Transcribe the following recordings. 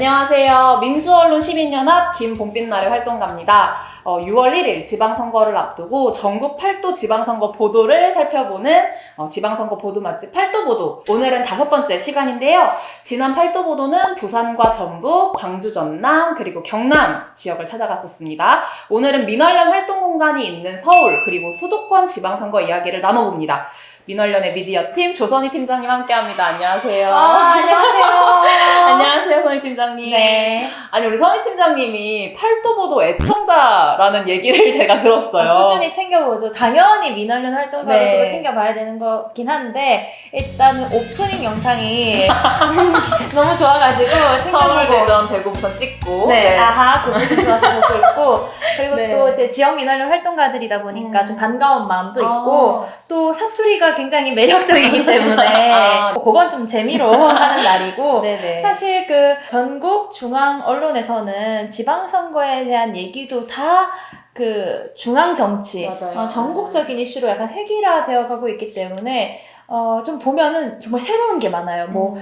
안녕하세요. 민주언론 시민연합 김봄빛날의 활동가입니다. 6월 1일 지방선거를 앞두고 전국 8도 지방선거 보도를 살펴보는 지방선거 보도 맛집 8도 보도. 오늘은 5번째 시간인데요. 지난 8도 보도는 부산과 전북, 광주, 전남, 그리고 경남 지역을 찾아갔었습니다. 오늘은 민언련 활동공간이 있는 서울, 그리고 수도권 지방선거 이야기를 나눠봅니다. 민언련의 미디어팀 조선희 팀장님 함께합니다. 안녕하세요. 안녕하세요. 안녕하세요, 선희 팀장님. 네. 아니, 우리 선희 팀장님이 팔도보도 애청자라는 얘기를 제가 들었어요. 꾸준히 챙겨보죠. 당연히 민언련 활동가로서 네. 챙겨봐야 되는 거긴 한데 일단은 오프닝 영상이 너무 좋아가지고 챙겨보고 서울대전, 대구, 부산 찍고. 네. 아하, 그 부분 좋아서 보고 있고 그리고 네. 또 이제 지역 민언련 활동가들이다 보니까 좀 반가운 마음도 있고 또 사투리가 굉장히 매력적이기 때문에 그건 좀 재미로 하는 날이고 네네. 사실 그 전국 중앙 언론에서는 지방선거에 대한 얘기도 다 그 중앙 정치, 맞아요. 전국적인 이슈로 약간 획일화되어 가고 있기 때문에 좀 보면은 정말 새로운 게 많아요.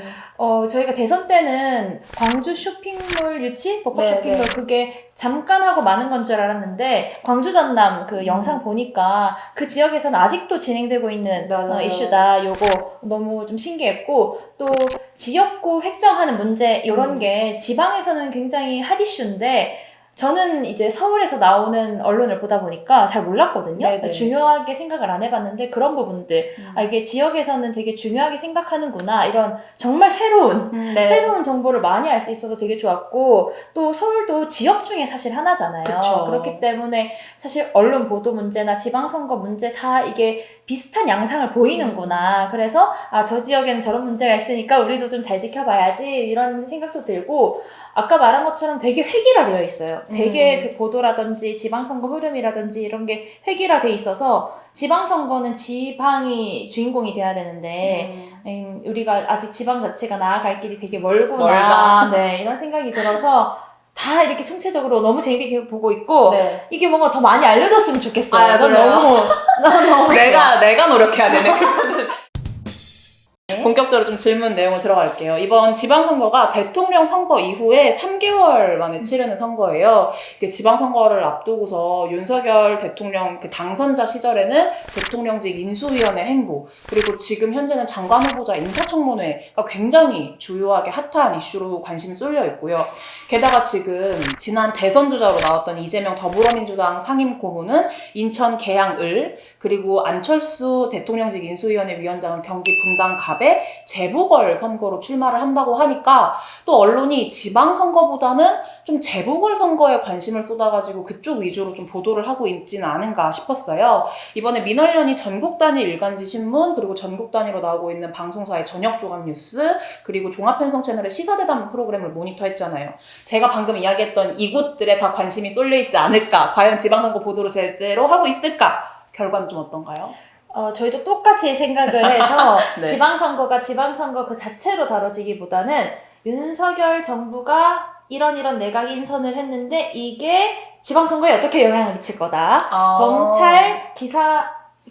저희가 대선 때는 광주 쇼핑몰 유치? 복합 네, 쇼핑몰 네. 그게 잠깐 하고 마는 건 줄 알았는데 광주 전남 그 영상 보니까 그 지역에서는 아직도 진행되고 있는 맞아요. 이슈다. 요거 너무 좀 신기했고 또 지역구 획정하는 문제 요런 게 지방에서는 굉장히 핫 이슈인데 저는 이제 서울에서 나오는 언론을 보다 보니까 잘 몰랐거든요. 네네. 중요하게 생각을 안 해봤는데 그런 부분들 이게 지역에서는 되게 중요하게 생각하는구나 이런 정말 새로운 새로운 정보를 많이 알 수 있어서 되게 좋았고 또 서울도 지역 중에 사실 하나잖아요. 그쵸. 그렇기 때문에 사실 언론 보도 문제나 지방선거 문제 다 이게 비슷한 양상을 보이는구나. 그래서 저 지역에는 저런 문제가 있으니까 우리도 좀 잘 지켜봐야지 이런 생각도 들고 아까 말한 것처럼 되게 획일화되어 있어요. 되게 그 보도라든지 지방선거 흐름이라든지 이런 게 획일화되어 있어서 지방선거는 지방이 주인공이 돼야 되는데 우리가 아직 지방 자체가 나아갈 길이 되게 멀구나. 네, 이런 생각이 들어서 다 이렇게 총체적으로 너무 재밌게 보고 있고 네. 이게 뭔가 더 많이 알려졌으면 좋겠어요. 난 그래요? 너무 내가 노력해야 되네. 본격적으로 좀 질문 내용을 들어갈게요. 이번 지방선거가 대통령 선거 이후에 3개월 만에 치르는 선거예요. 이게 지방선거를 앞두고서 윤석열 대통령 그 당선자 시절에는 대통령직 인수위원회 행보, 그리고 지금 현재는 장관 후보자 인사청문회가 굉장히 주요하게 핫한 이슈로 관심이 쏠려 있고요. 게다가 지금 지난 대선 주자로 나왔던 이재명 더불어민주당 상임 고문은 인천 계양을, 그리고 안철수 대통령직 인수위원회 위원장은 경기 분당 갑에 재보궐 선거로 출마를 한다고 하니까 또 언론이 지방선거보다는 좀 재보궐 선거에 관심을 쏟아가지고 그쪽 위주로 좀 보도를 하고 있지는 않은가 싶었어요. 이번에 민언련이 전국 단위 일간지 신문, 그리고 전국 단위로 나오고 있는 방송사의 저녁 종합 뉴스, 그리고 종합편성 채널의 시사대담 프로그램을 모니터했잖아요. 제가 방금 이야기했던 이곳들에 다 관심이 쏠려있지 않을까, 과연 지방선거 보도를 제대로 하고 있을까, 결과는 좀 어떤가요? 저희도 똑같이 생각을 해서 네. 지방선거가 지방선거 그 자체로 다뤄지기보다는 윤석열 정부가 이런 내각 인선을 했는데 이게 지방선거에 어떻게 영향을 미칠 거다. 검찰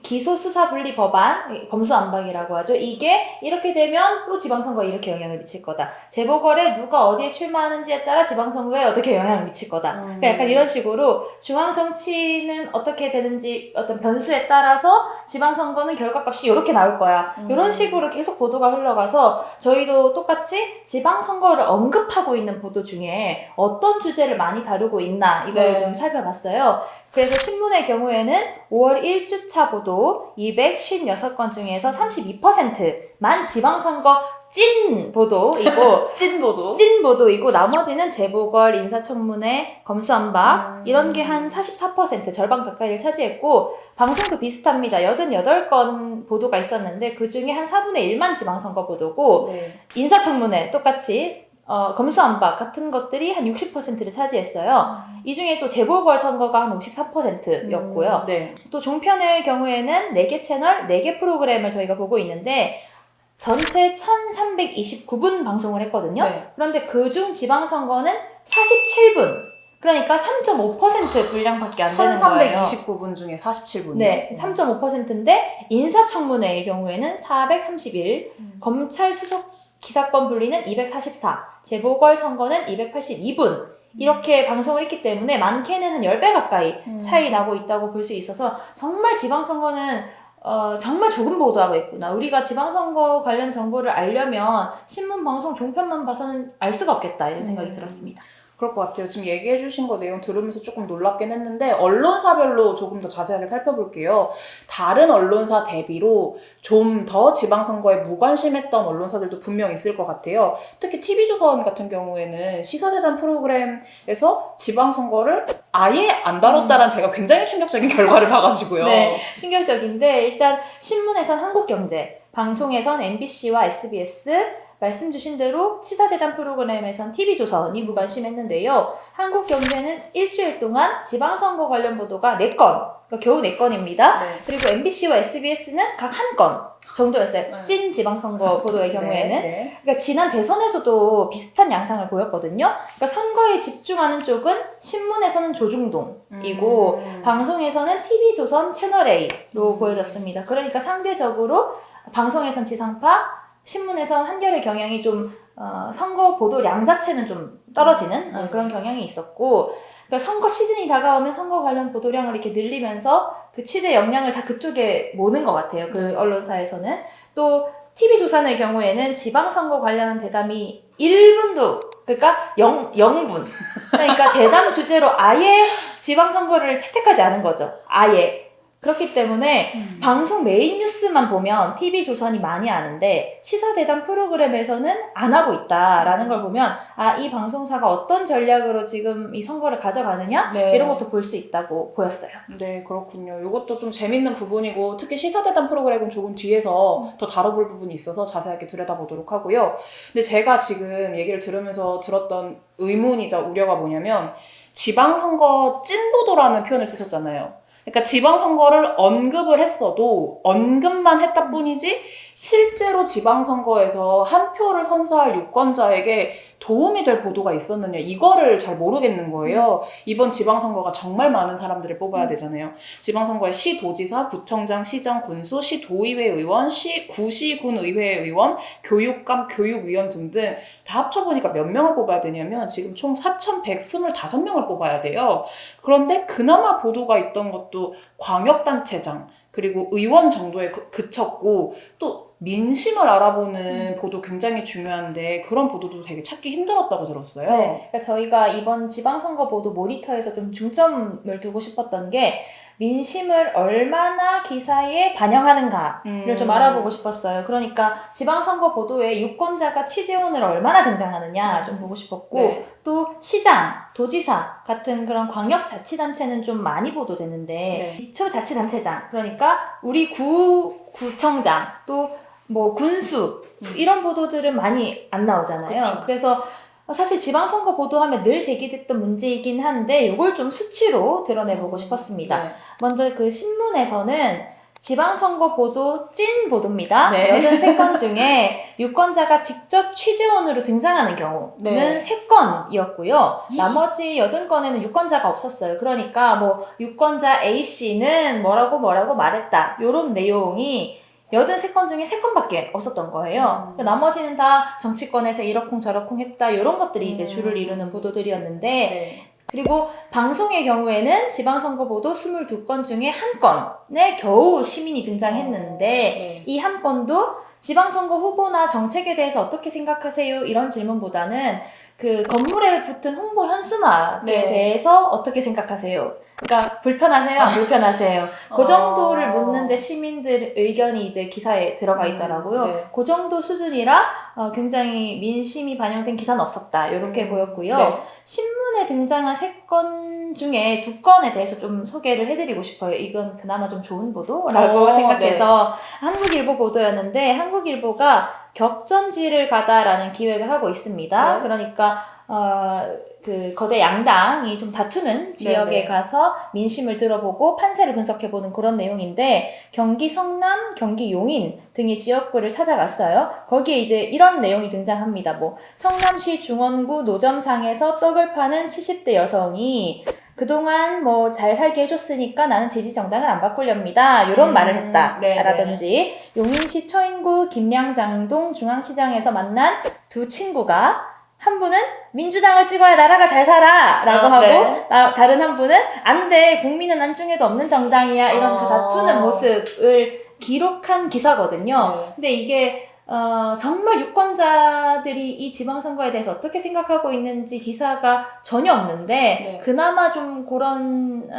기소수사분리 법안, 검수안박이라고 하죠. 이게 이렇게 되면 또 지방선거에 이렇게 영향을 미칠 거다. 재보궐에 누가 어디에 출마하는지에 따라 지방선거에 어떻게 영향을 미칠 거다. 그러니까 약간 이런 식으로 중앙정치는 어떻게 되는지 어떤 변수에 따라서 지방선거는 결과값이 이렇게 나올 거야. 이런 식으로 계속 보도가 흘러가서 저희도 똑같이 지방선거를 언급하고 있는 보도 중에 어떤 주제를 많이 다루고 있나 이걸 좀 살펴봤어요. 그래서 신문의 경우에는 5월 1주차 보도 256건 중에서 32%만 지방선거 찐 보도이고 찐 보도이고 나머지는 재보궐, 인사청문회, 검수안박 이런 게 한 44% 절반 가까이를 차지했고 방송도 비슷합니다. 88건 보도가 있었는데 그중에 한 4분의 1만 지방선거 보도고 인사청문회 똑같이 검수안박 같은 것들이 한 60%를 차지했어요. 이 중에 또 재보궐 선거가 한 53%였고요. 또 종편의 경우에는 4개 채널, 4개 프로그램을 저희가 보고 있는데 전체 1329분 방송을 했거든요. 그런데 그중 지방선거는 47분. 그러니까 3.5% 분량밖에 안 되는 거예요. 1329분 중에 47분이요? 네, 3.5%인데 인사청문회의 경우에는 431, 검찰 수석 기사건 분리는 244, 재보궐선거는 282분 이렇게 방송을 했기 때문에 많게는 한 10배 가까이 차이 나고 있다고 볼 수 있어서 정말 지방선거는 정말 조금 보도하고 있구나. 우리가 지방선거 관련 정보를 알려면 신문, 방송, 종편만 봐서는 알 수가 없겠다 이런 생각이 들었습니다. 그럴 것 같아요. 지금 얘기해 주신 거 내용 들으면서 조금 놀랍긴 했는데 언론사별로 조금 더 자세하게 살펴볼게요. 다른 언론사 대비로 좀 더 지방선거에 무관심했던 언론사들도 분명 있을 것 같아요. 특히 TV조선 같은 경우에는 시사대담 프로그램에서 지방선거를 아예 안 다뤘다라는 제가 굉장히 충격적인 결과를 봐가지고요. 네, 충격적인데 일단 신문에선 한국경제, 방송에선 MBC와 SBS, 말씀 주신 대로 시사대담 프로그램에선 TV조선이 무관심했는데요. 한국경제는 일주일 동안 지방선거 관련 보도가 4건, 그러니까 겨우 4건입니다. 네. 그리고 MBC와 SBS는 각 1건 정도였어요. 네. 찐 지방선거 보도의 경우에는. 네. 그러니까 지난 대선에서도 비슷한 양상을 보였거든요. 그러니까 선거에 집중하는 쪽은 신문에서는 조중동이고 방송에서는 TV조선 채널A로 보여졌습니다. 그러니까 상대적으로 방송에선 지상파, 신문에선 한겨레 경향이 좀 선거 보도량 자체는 좀 떨어지는 그런 경향이 있었고, 그러니까 선거 시즌이 다가오면 선거 관련 보도량을 이렇게 늘리면서 그 취재 역량을 다 그쪽에 모는 것 같아요. 그 언론사에서는. 또 TV조선의 경우에는 지방선거 관련한 대담이 1분도, 그러니까 0분. 그러니까 대담 주제로 아예 지방선거를 채택하지 않은 거죠. 아예. 그렇기 때문에 방송 메인 뉴스만 보면 TV조선이 많이 아는데 시사대담 프로그램에서는 안 하고 있다라는 걸 보면 이 방송사가 어떤 전략으로 지금 이 선거를 가져가느냐? 네. 이런 것도 볼 수 있다고 보였어요. 네, 그렇군요. 이것도 좀 재밌는 부분이고 특히 시사대담 프로그램은 조금 뒤에서 더 다뤄볼 부분이 있어서 자세하게 들여다보도록 하고요. 근데 제가 지금 얘기를 들으면서 들었던 의문이자 우려가 뭐냐면 지방선거 찐보도라는 표현을 쓰셨잖아요. 그러니까 지방선거를 언급을 했어도 언급만 했다 뿐이지 실제로 지방선거에서 한 표를 선사할 유권자에게 도움이 될 보도가 있었느냐 이거를 잘 모르겠는 거예요. 이번 지방선거가 정말 많은 사람들을 뽑아야 되잖아요. 지방선거에 시도지사, 구청장, 시장, 군수, 시도의회 의원, 구시군 의회 의원, 교육감, 교육위원 등등 다 합쳐보니까 몇 명을 뽑아야 되냐면 지금 총 4,125명을 뽑아야 돼요. 그런데 그나마 보도가 있던 것도 광역단체장 그리고 의원 정도에 그쳤고 또 민심을 알아보는 보도 굉장히 중요한데 그런 보도도 되게 찾기 힘들었다고 들었어요. 네, 그러니까 저희가 이번 지방선거 보도 모니터에서 좀 중점을 두고 싶었던 게 민심을 얼마나 기사에 반영하는가를 좀 알아보고 싶었어요. 그러니까 지방선거 보도에 유권자가 취재원으로 얼마나 등장하느냐 좀 보고 싶었고 네. 또 시장, 도지사 같은 그런 광역자치단체는 좀 많이 보도되는데 네. 기초자치단체장 그러니까 우리 구청장 또 뭐 군수 이런 보도들은 많이 안 나오잖아요. 그쵸. 그래서 사실 지방선거 보도하면 늘 제기됐던 문제이긴 한데 이걸 좀 수치로 드러내보고 싶었습니다. 네. 먼저 그 신문에서는 지방선거 보도 찐 보도입니다. 네. 83건 중에 유권자가 직접 취재원으로 등장하는 경우는 네. 3건이었고요. 나머지 80건에는 유권자가 없었어요. 그러니까 뭐 유권자 A씨는 뭐라고 말했다. 이런 내용이 83건 중에 3건밖에 없었던 거예요. 나머지는 다 정치권에서 이러쿵저러쿵 했다. 이런 것들이 이제 주를 이루는 보도들이었는데 네. 그리고 방송의 경우에는 지방선거 보도 22건 중에 1건에 겨우 시민이 등장했는데 네. 이 한 건도 지방선거 후보나 정책에 대해서 어떻게 생각하세요? 이런 질문보다는 그 건물에 붙은 홍보 현수막에 네. 대해서 어떻게 생각하세요? 그러니까 불편하세요? 안 불편하세요? 그 정도를 묻는데 시민들 의견이 이제 기사에 들어가 있더라고요. 네. 그 정도 수준이라 굉장히 민심이 반영된 기사는 없었다. 이렇게 보였고요. 네. 신문에 등장한 3건 중에 2건에 대해서 좀 소개를 해드리고 싶어요. 이건 그나마 좀 좋은 보도라고 생각해서 한국일보 보도였는데 한국일보가 격전지를 가다라는 기획을 하고 있습니다. 네. 그러니까 그 거대 양당이 좀 다투는 지역에 네네. 가서 민심을 들어보고 판세를 분석해보는 그런 내용인데 경기 성남, 경기 용인 등의 지역구를 찾아갔어요. 거기에 이제 이런 내용이 등장합니다. 뭐 성남시 중원구 노점상에서 떡을 파는 70대 여성이 그동안 뭐 잘 살게 해줬으니까 나는 지지 정당을 안 바꾸렵니다. 이런 말을 했다. 네네. 라든지 용인시 처인구 김양장동 중앙시장에서 만난 두 친구가 한 분은 민주당을 찍어야 나라가 잘 살아 라고 하고 네. 다른 한 분은 안 돼 국민은 안중에도 없는 정당이야 이런 그 다투는 모습을 기록한 기사거든요. 네. 근데 이게 정말 유권자들이 이 지방선거에 대해서 어떻게 생각하고 있는지 기사가 전혀 없는데 네. 그나마 좀 그런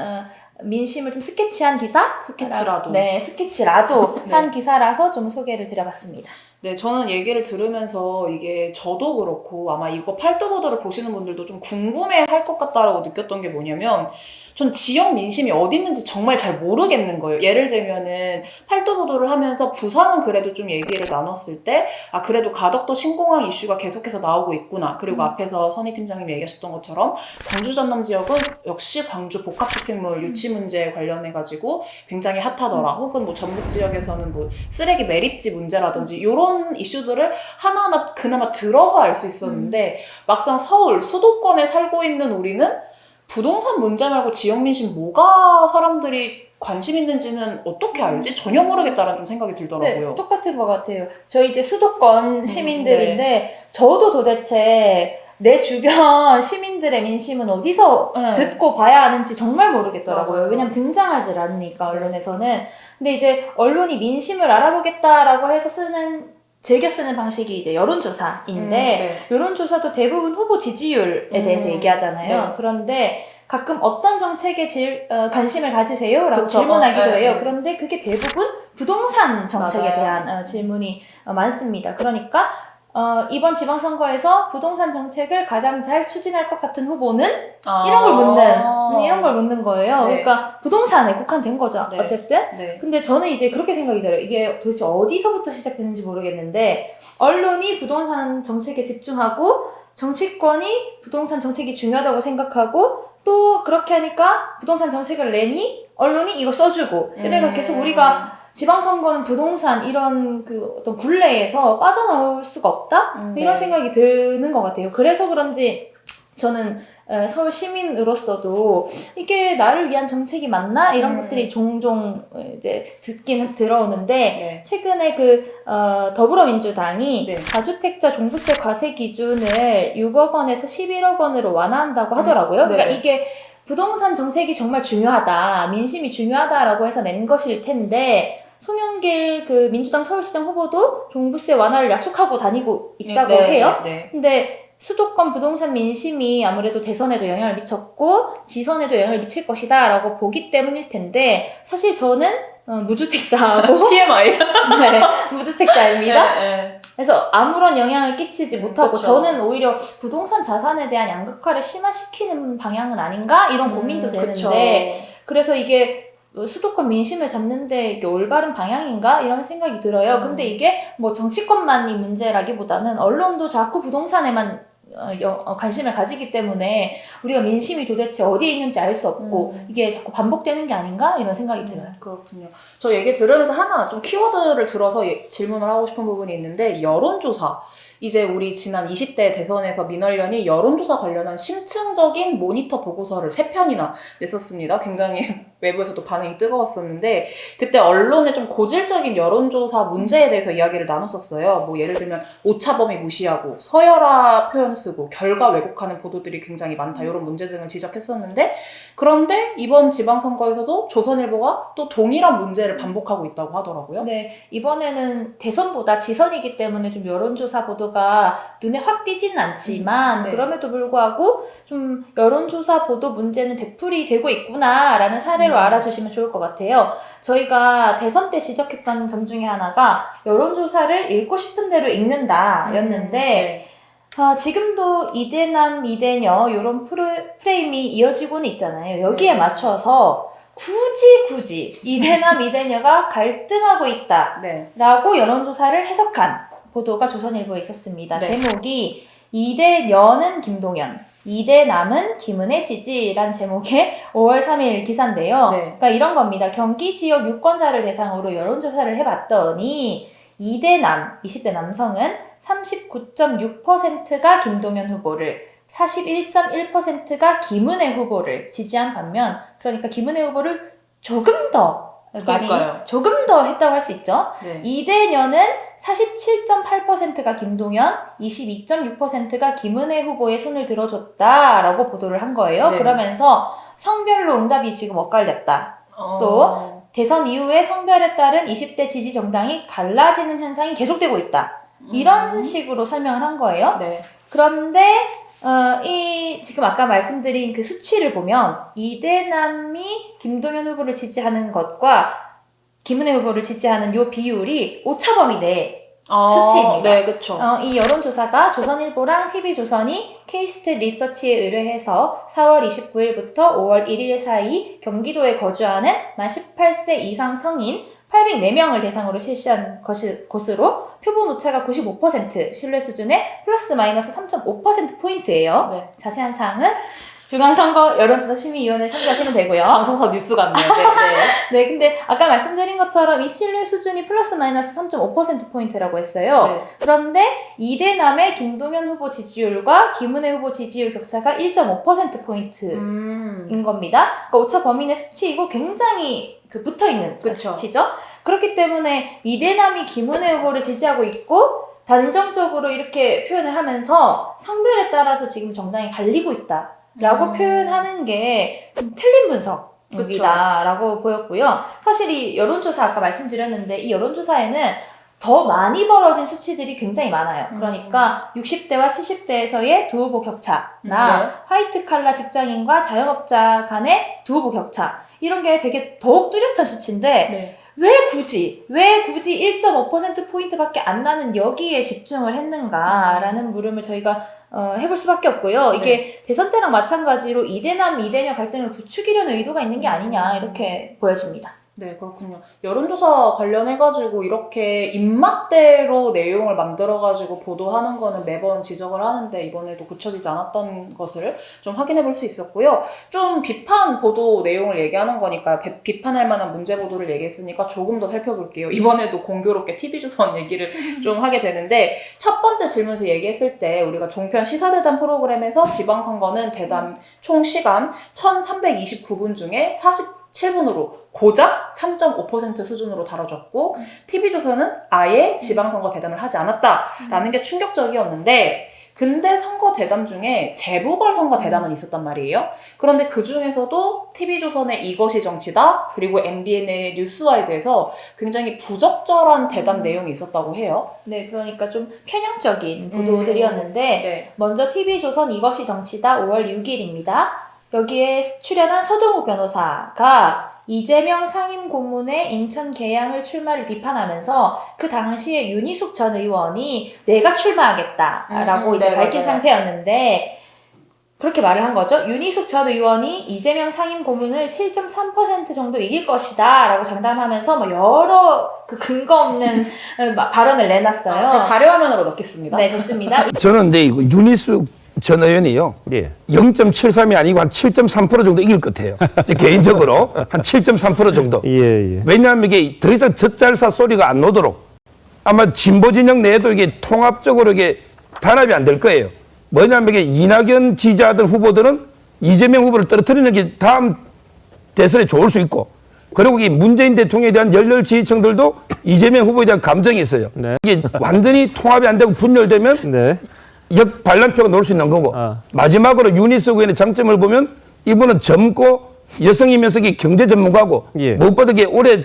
민심을 좀 스케치한 기사? 스케치라도. 네, 스케치라도 네. 한 기사라서 좀 소개를 드려봤습니다. 네, 저는 얘기를 들으면서 이게 저도 그렇고 아마 이거 팔도보도를 보시는 분들도 좀 궁금해 할 것 같다라고 느꼈던 게 뭐냐면 전 지역 민심이 어디 있는지 정말 잘 모르겠는 거예요. 예를 들면은 팔도보도를 하면서 부산은 그래도 좀 얘기를 나눴을 때 아 그래도 가덕도 신공항 이슈가 계속해서 나오고 있구나. 그리고 앞에서 선희 팀장님이 얘기하셨던 것처럼 광주 전남 지역은 역시 광주 복합 쇼핑몰 유치 문제에 관련해가지고 굉장히 핫하더라. 혹은 뭐 전북 지역에서는 뭐 쓰레기 매립지 문제라든지 이런 이슈들을 하나하나 그나마 들어서 알 수 있었는데 막상 서울 수도권에 살고 있는 우리는 부동산 문제 말고 지역 민심 뭐가 사람들이 관심 있는지는 어떻게 알지? 전혀 모르겠다라는 좀 생각이 들더라고요. 네, 똑같은 것 같아요. 저희 이제 수도권 시민들인데 저도 도대체 내 주변 시민들의 민심은 어디서 듣고 봐야 하는지 정말 모르겠더라고요. 맞아요. 왜냐면 등장하지 않으니까 언론에서는. 근데 이제 언론이 민심을 알아보겠다라고 해서 즐겨 쓰는 방식이 이제 여론조사인데 네. 여론조사도 대부분 후보 지지율에 대해서 얘기하잖아요. 네. 그런데 가끔 어떤 정책에 관심을 가지세요? 라고 그쵸. 질문하기도 네, 해요. 네. 그런데 그게 대부분 부동산 정책에 맞아요. 대한 질문이 많습니다. 그러니까 이번 지방선거에서 부동산 정책을 가장 잘 추진할 것 같은 후보는 이런 걸 묻는 거예요. 네. 그러니까 부동산에 국한된 거죠. 네. 어쨌든. 네. 근데 저는 이제 그렇게 생각이 들어요. 이게 도대체 어디서부터 시작됐는지 모르겠는데 언론이 부동산 정책에 집중하고 정치권이 부동산 정책이 중요하다고 생각하고 또 그렇게 하니까 부동산 정책을 내니 언론이 이걸 써주고 이래가 계속 우리가 지방선거는 부동산 이런 그 어떤 굴레에서 빠져나올 수가 없다? 이런 생각이 드는 것 같아요. 그래서 그런지 저는 서울 시민으로서도 이게 나를 위한 정책이 맞나? 이런 것들이 종종 이제 들어오는데 네. 최근에 더불어민주당이 네. 다주택자 종부세 과세 기준을 6억 원에서 11억 원으로 완화한다고 하더라고요. 그러니까 네. 이게 부동산 정책이 정말 중요하다, 민심이 중요하다라고 해서 낸 것일 텐데 송영길 그 민주당 서울시장 후보도 종부세 완화를 약속하고 다니고 있다고 해요. 네. 근데 수도권 부동산 민심이 아무래도 대선에도 영향을 미쳤고 지선에도 영향을 미칠 것이다 라고 보기 때문일 텐데 사실 저는 무주택자하고 TMI. 네, 무주택자입니다. 네. 그래서 아무런 영향을 끼치지 못하고 그쵸. 저는 오히려 부동산 자산에 대한 양극화를 심화시키는 방향은 아닌가? 이런 고민도 되는데 그래서 이게 수도권 민심을 잡는데 이게 올바른 방향인가? 이런 생각이 들어요. 근데 이게 뭐 정치권만이 문제라기보다는 언론도 자꾸 부동산에만 관심을 가지기 때문에 우리가 민심이 도대체 어디에 있는지 알 수 없고 이게 자꾸 반복되는 게 아닌가? 이런 생각이 들어요. 그렇군요. 저 얘기 들으면서 하나 좀 키워드를 들어서 질문을 하고 싶은 부분이 있는데 여론조사. 이제 우리 지난 20대 대선에서 민원련이 여론조사 관련한 심층적인 모니터 보고서를 3편이나 냈었습니다. 굉장히 외부에서도 반응이 뜨거웠었는데 그때 언론의 좀 고질적인 여론조사 문제에 대해서 이야기를 나눴었어요. 뭐 예를 들면 오차범위 무시하고 서열화 표현을 쓰고 결과 왜곡하는 보도들이 굉장히 많다. 이런 문제 등을 지적했었는데 그런데 이번 지방선거에서도 조선일보가 또 동일한 문제를 반복하고 있다고 하더라고요. 네, 이번에는 대선보다 지선이기 때문에 좀 여론조사 보도가 눈에 확 띄지는 않지만 네. 그럼에도 불구하고 좀 여론조사 보도 문제는 되풀이 되고 있구나라는 사례로 알아주시면 좋을 것 같아요. 저희가 대선 때 지적했던 점 중에 하나가 여론조사를 읽고 싶은 대로 읽는다 였는데 지금도 이대남 이대녀 이런 프레임이 이어지고는 있잖아요. 여기에 맞춰서 굳이 이대남 이대녀가 갈등하고 있다 라고 여론조사를 해석한 보도가 조선일보에 있었습니다. 네. 제목이 이대녀는 김동연, 이대남은 김은혜 지지란 제목의 5월 3일 기사인데요. 네. 그러니까 이런 겁니다. 경기 지역 유권자를 대상으로 여론조사를 해봤더니 이대남, 20대 남성은 39.6%가 김동연 후보를 41.1%가 김은혜 후보를 지지한 반면, 그러니까 김은혜 후보를 조금 더 그러니까요. 조금 더 했다고 할 수 있죠. 네. 이대녀는 47.8%가 김동연, 22.6%가 김은혜 후보의 손을 들어줬다라고 보도를 한 거예요. 네. 그러면서 성별로 응답이 지금 엇갈렸다. 또 대선 이후에 성별에 따른 20대 지지 정당이 갈라지는 현상이 계속되고 있다. 이런 식으로 설명을 한 거예요. 네. 그런데 지금 아까 말씀드린 그 수치를 보면 이대남이 김동연 후보를 지지하는 것과 김은혜 후보를 지지하는 요 비율이 오차범위 내 수치입니다. 네, 그렇죠. 이 여론조사가 조선일보랑 TV조선이 케이스트 리서치에 의뢰해서 4월 29일부터 5월 1일 사이 경기도에 거주하는 만 18세 이상 성인 804명을 대상으로 실시한 것으로 표본 오차가 95% 신뢰 수준의 플러스 마이너스 3.5%포인트예요. 네. 자세한 사항은 중앙선거 여론조사 심의위원회에 참조하시면 되고요. 방송사 뉴스 같네요. 네, 네. 네, 근데 아까 말씀드린 것처럼 이 신뢰 수준이 플러스 마이너스 3.5%포인트라고 했어요. 네. 그런데 이대남의 김동연 후보 지지율과 김은혜 후보 지지율 격차가 1.5%포인트인 겁니다. 그러니까 오차 범위 내 수치이고 굉장히 붙어있는 그쵸. 수치죠. 그렇기 때문에 이대남이 김은혜 후보를 지지하고 있고 단정적으로 이렇게 표현을 하면서 성별에 따라서 지금 정당이 갈리고 있다라고 표현하는 게 좀 틀린 분석이다라고 보였고요. 사실 이 여론조사 아까 말씀드렸는데 이 여론조사에는 더 많이 벌어진 수치들이 굉장히 많아요. 그러니까 60대와 70대에서의 두 후보 격차나 네. 화이트 칼라 직장인과 자영업자 간의 두 후보 격차 이런 게 되게 더욱 뚜렷한 수치인데 네. 왜 굳이 1.5%포인트밖에 안 나는 여기에 집중을 했는가라는 물음을 저희가 해볼 수밖에 없고요. 이게 대선 때랑 마찬가지로 이대남, 이대녀 갈등을 부추기려는 의도가 있는 게 아니냐 이렇게 보여집니다. 네, 그렇군요. 여론조사 관련해가지고 이렇게 입맛대로 내용을 만들어가지고 보도하는 거는 매번 지적을 하는데 이번에도 고쳐지지 않았던 것을 좀 확인해 볼 수 있었고요. 좀 비판 보도 내용을 얘기하는 거니까 비판할 만한 문제 보도를 얘기했으니까 조금 더 살펴볼게요. 이번에도 공교롭게 TV조선 얘기를 좀 하게 되는데 첫 번째 질문에서 얘기했을 때 우리가 종편 시사대담 프로그램에서 지방선거는 대담 총 시간 1329분 중에 47분으로 고작 3.5% 수준으로 다뤄졌고 TV조선은 아예 지방선거 대담을 하지 않았다라는 게 충격적이었는데 근데 선거 대담 중에 재보궐선거 대담은 있었단 말이에요. 그런데 그 중에서도 TV조선의 이것이 정치다 그리고 MBN의 뉴스와이드에서 굉장히 부적절한 대담 내용이 있었다고 해요. 네, 그러니까 좀 편향적인 보도들이었는데 네. 먼저 TV조선 이것이 정치다 5월 6일입니다. 여기에 출연한 서정우 변호사가 이재명 상임고문의 인천 계양을 출마를 비판하면서 그 당시에 윤희숙 전 의원이 내가 출마하겠다라고 이제 네, 밝힌 맞아요. 상태였는데 그렇게 말을 한 거죠. 윤희숙 전 의원이 이재명 상임고문을 7.3% 정도 이길 것이다 라고 장담하면서 뭐 여러 그 근거 없는 발언을 내놨어요. 제 자료화면으로 넣겠습니다. 네, 좋습니다. 저는 이제 이거 윤희숙 전 의원이요. 예. 0.73이 아니고 한 7.3% 정도 이길 것 같아요. 제 개인적으로 한 7.3% 정도. 예. 왜냐하면 이게 더 이상 젖잘사 소리가 안 나도록 아마 진보 진영 내에도 이게 통합적으로 이게 단합이 안 될 거예요. 뭐냐면 이게 이낙연 지지하던 후보들은 이재명 후보를 떨어뜨리는 게 다음 대선에 좋을 수 있고 그리고 이 문재인 대통령에 대한 열렬 지지층들도 이재명 후보에 대한 감정이 있어요. 네. 이게 완전히 통합이 안 되고 분열되면 네. 역반란표가 나올 수 있는 거고 아. 마지막으로 윤희숙 의원의 장점을 보면 이분은 젊고 여성이면서 이게 경제 전문가고 예. 무엇보다 이게 올해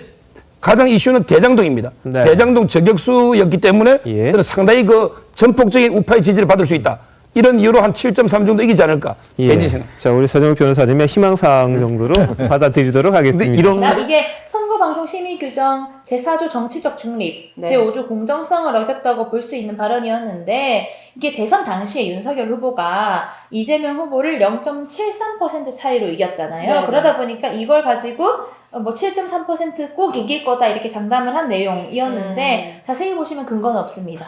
가장 이슈는 대장동입니다. 네. 대장동 저격수였기 때문에 예. 저는 상당히 그 전폭적인 우파의 지지를 받을 수 있다. 이런 이유로 한 7.3 정도 이기지 않을까. 개인적인 생각. 자, 우리 서정욱 변호사님의 희망사항 정도로 받아들이도록 하겠습니다. 근데 이런 이게 선거방송 심의 규정 제4조 정치적 중립, 네. 제5조 공정성을 어겼다고 볼 수 있는 발언이었는데 이게 대선 당시에 윤석열 후보가 이재명 후보를 0.73% 차이로 이겼잖아요. 네, 그러다 보니까 이걸 가지고 뭐 7.3%꼭 이길 거다 이렇게 장담을 한 내용이었는데 자세히 보시면 근거는 없습니다.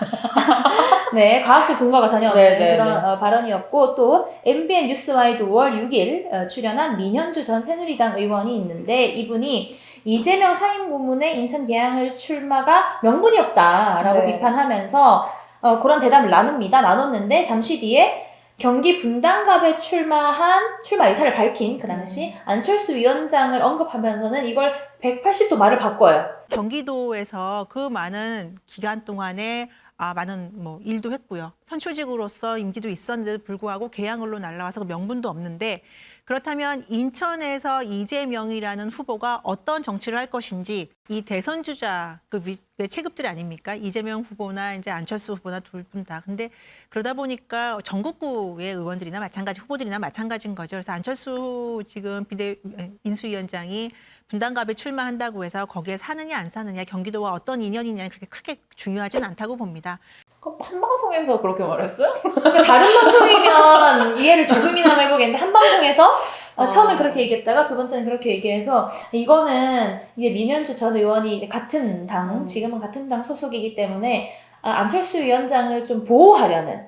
네, 과학적 근거가 전혀 없는 네, 네, 그런 발언이었고 또 MBN 뉴스와이드 5월 6일 출연한 민현주 전 새누리당 의원이 있는데 이분이 이재명 상임고문의 인천 계양을 출마가 명분이 없다라고 네. 비판하면서 그런 대담을 나눕니다. 나눴는데 잠시 뒤에 경기 분당갑에 출마 의사를 밝힌 그 당시 안철수 위원장을 언급하면서는 이걸 180도 말을 바꿔요. 경기도에서 그 많은 기간 동안에 많은 일도 했고요. 선출직으로서 임기도 있었는데도 불구하고 개항을로 날라와서 그 명분도 없는데 그렇다면 인천에서 이재명이라는 후보가 어떤 정치를 할 것인지 이 대선 주자 그 체급들 아닙니까? 이재명 후보나 이제 안철수 후보나 둘 분 다. 근데 그러다 보니까 전국구의 의원들이나 마찬가지 후보들이나 마찬가지인 거죠. 그래서 안철수 지금 인수위원장이 분당갑에 출마한다고 해서 거기에 사느냐 안 사느냐 경기도와 어떤 인연이냐 그렇게 크게 중요하진 않다고 봅니다. 그럼 한 방송에서 그렇게 말했어요? 그러니까 다른 방송이면 이해를 조금이나마 해보겠는데 한 방송에서 처음에 그렇게 얘기했다가 두 번째는 그렇게 얘기해서 이거는 이제 민현주 전 의원이 같은 당 지금은 같은 당 소속이기 때문에 안철수 위원장을 좀 보호하려는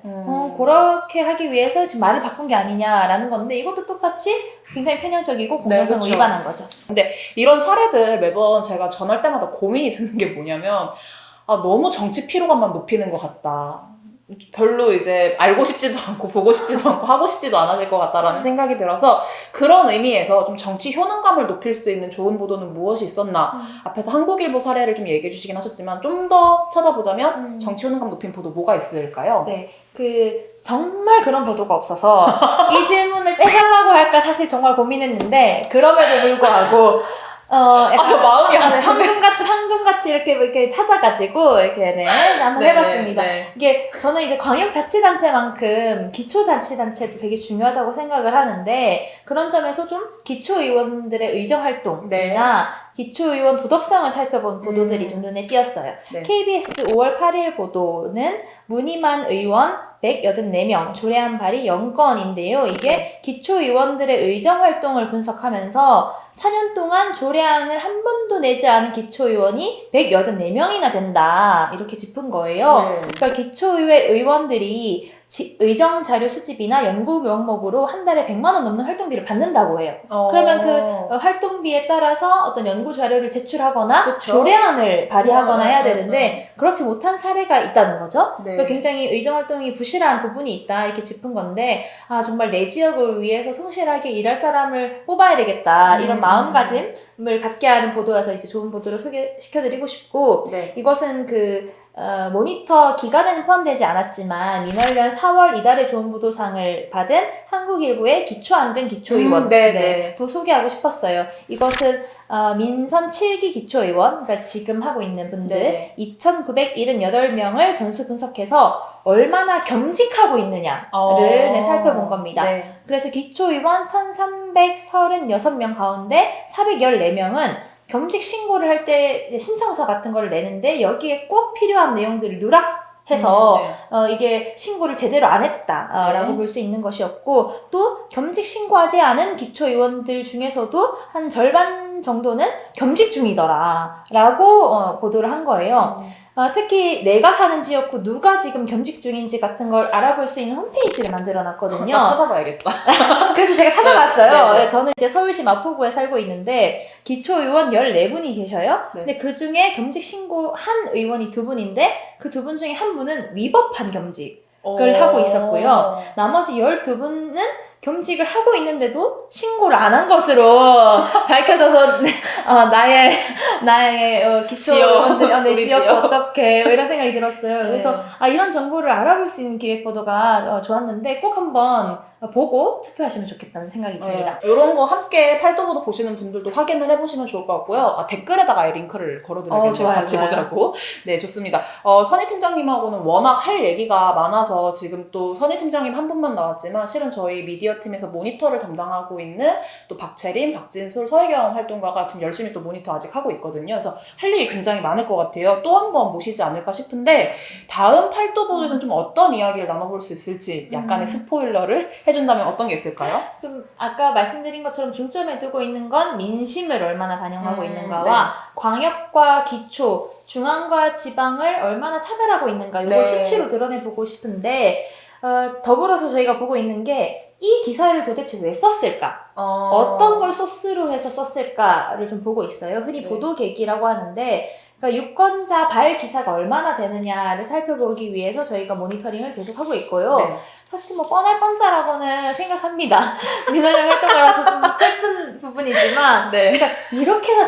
그렇게 하기 위해서 지금 말을 바꾼 게 아니냐라는 건데 이것도 똑같이 굉장히 편향적이고 공정성을 그렇죠. 위반한 거죠. 근데 이런 사례들 매번 제가 전할 때마다 고민이 드는 게 뭐냐면 너무 정치 피로감만 높이는 것 같다. 별로 이제 알고 싶지도 않고 보고 싶지도 않고 하고 싶지도 않아질 것 같다라는 생각이 들어서 그런 의미에서 좀 정치 효능감을 높일 수 있는 좋은 보도는 무엇이 있었나 앞에서 한국일보 사례를 좀 얘기해 주시긴 하셨지만 좀 더 찾아보자면 정치 효능감 높인 보도 뭐가 있을까요? 네, 정말 그런 보도가 없어서 이 질문을 빼달라고 할까 사실 정말 고민했는데 그럼에도 불구하고 약간 마음이 아프네. 황금같이 이렇게 찾아가지고 이렇게 한번 해봤습니다. 네. 이게 저는 이제 광역자치단체만큼 기초자치단체도 되게 중요하다고 생각을 하는데 그런 점에서 좀 기초의원들의 의정활동이나 기초의원 도덕성을 살펴본 보도들이 좀 눈에 띄었어요. 네. KBS 5월 8일 보도는 문희만 의원 184명, 조례안 발의 0건인데요. 이게 기초의원들의 의정활동을 분석하면서 4년 동안 조례안을 한 번도 내지 않은 기초의원이 184명이나 된다. 이렇게 짚은 거예요. 네. 그러니까 기초의회 의원들이 의정자료 수집이나 연구 명목으로 한 달에 100만 원 넘는 활동비를 받는다고 해요. 그러면 그 활동비에 따라서 어떤 연구 자료를 제출하거나 그쵸? 조례안을 발의하거나 해야 되는데 그렇지 못한 사례가 있다는 거죠. 네. 그러니까 굉장히 의정활동이 부실한 부분이 있다 이렇게 짚은 건데 정말 내 지역을 위해서 성실하게 일할 사람을 뽑아야 되겠다 이런 마음가짐을 갖게 하는 보도여서 이제 좋은 보도를 소개시켜드리고 싶고 네. 이것은 모니터 기간에는 포함되지 않았지만 민원련 4월 이달의 좋은 보도상을 받은 한국일보의 기초안된 기초의원 또 소개하고 싶었어요. 이것은 민선 7기 기초의원, 그러니까 지금 하고 있는 분들 2,978명을 전수 분석해서 얼마나 겸직하고 있느냐를 살펴본 겁니다. 네. 그래서 기초의원 1,336명 가운데 414명은 겸직 신고를 할 때 신청서 같은 걸 내는데 여기에 꼭 필요한 내용들을 누락해서 이게 신고를 제대로 안 했다라고 볼 수 있는 것이었고 또 겸직 신고하지 않은 기초의원들 중에서도 한 절반 정도는 겸직 중이더라라고 보도를 한 거예요. 특히 내가 사는 지역구 누가 지금 겸직 중인지 같은 걸 알아볼 수 있는 홈페이지를 만들어놨거든요. 찾아봐야겠다. 그래서 제가 찾아봤어요. 네. 저는 이제 서울시 마포구에 살고 있는데 기초의원 14분이 계셔요. 네. 근데 그 중에 겸직 신고한 의원이 2분인데 그 2분 중에 한 분은 위법한 겸직을 하고 있었고요. 나머지 12분은 겸직을 하고 있는데도 신고를 안 한 것으로 밝혀져서 나의 기초의원들 우리 지역 지역. 어떻게 이런 생각이 들었어요. 그래서 이런 정보를 알아볼 수 있는 기획보도가 좋았는데 꼭 한번 보고 투표하시면 좋겠다는 생각이 듭니다. 이런 거 함께 팔도보도 보시는 분들도 확인을 해보시면 좋을 것 같고요. 댓글에다가 링크를 걸어드리겠네요. 좋아요, 같이 좋아요. 보자고. 네, 좋습니다. 선희 팀장님하고는 워낙 할 얘기가 많아서 지금 또 선희 팀장님 한 분만 나왔지만 실은 저희 미디어 팀에서 모니터를 담당하고 있는 또 박채린, 박진솔, 서혜경 활동가가 지금 열심히 또 모니터 아직 하고 있거든요. 그래서 할 얘기 굉장히 많을 것 같아요. 또 한 번 모시지 않을까 싶은데 다음 팔도보도에서는 좀 어떤 이야기를 나눠볼 수 있을지 약간의 스포일러를 해준다면 어떤 게 있을까요? 좀 아까 말씀드린 것처럼 중점에 두고 있는 건 민심을 얼마나 반영하고 있는가와 광역과 기초, 중앙과 지방을 얼마나 차별하고 있는가 이걸 수치로 드러내보고 싶은데 더불어서 저희가 보고 있는 게 이 기사를 도대체 왜 썼을까? 어떤 걸 소스로 해서 썼을까를 좀 보고 있어요. 흔히 보도 계기라고 하는데 그러니까 유권자 발 기사가 얼마나 되느냐를 살펴보기 위해서 저희가 모니터링을 계속 하고 있고요. 네. 사실 뭐 뻔할 뻔자라고는 생각합니다. 민원을 활동가라서 좀 슬픈 부분이지만 네. 그러니까 이렇게나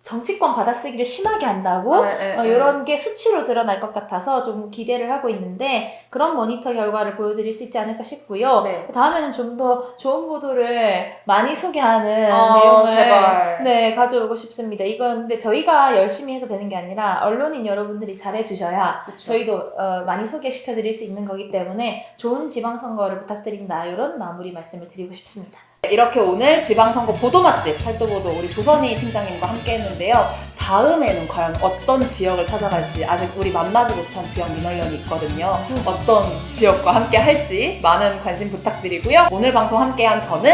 정치권 받아쓰기를 심하게 한다고 이런 게 수치로 드러날 것 같아서 좀 기대를 하고 있는데 그런 모니터 결과를 보여드릴 수 있지 않을까 싶고요. 네. 다음에는 좀 더 좋은 보도를 많이 소개하는 내용을 제발. 네, 가져오고 싶습니다. 이건 근데 저희가 열심히 해서 되는 게 아니라 언론인 여러분들이 잘해주셔야 그쵸. 저희도 많이 소개시켜드릴 수 있는 거기 때문에 좋은 지방선거를 부탁드린다. 이런 마무리 말씀을 드리고 싶습니다. 이렇게 오늘 지방선거 보도 맛집 팔도보도 우리 조선희 팀장님과 함께 했는데요. 다음에는 과연 어떤 지역을 찾아갈지 아직 우리 만나지 못한 지역 민원련이 있거든요. 어떤 지역과 함께 할지 많은 관심 부탁드리고요. 오늘 방송 함께한 저는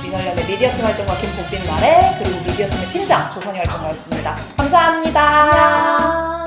민원련의 미디어팀 활동가 김복빈 나래 그리고 미디어팀의 팀장 조선희 활동가였습니다. 감사합니다. 안녕.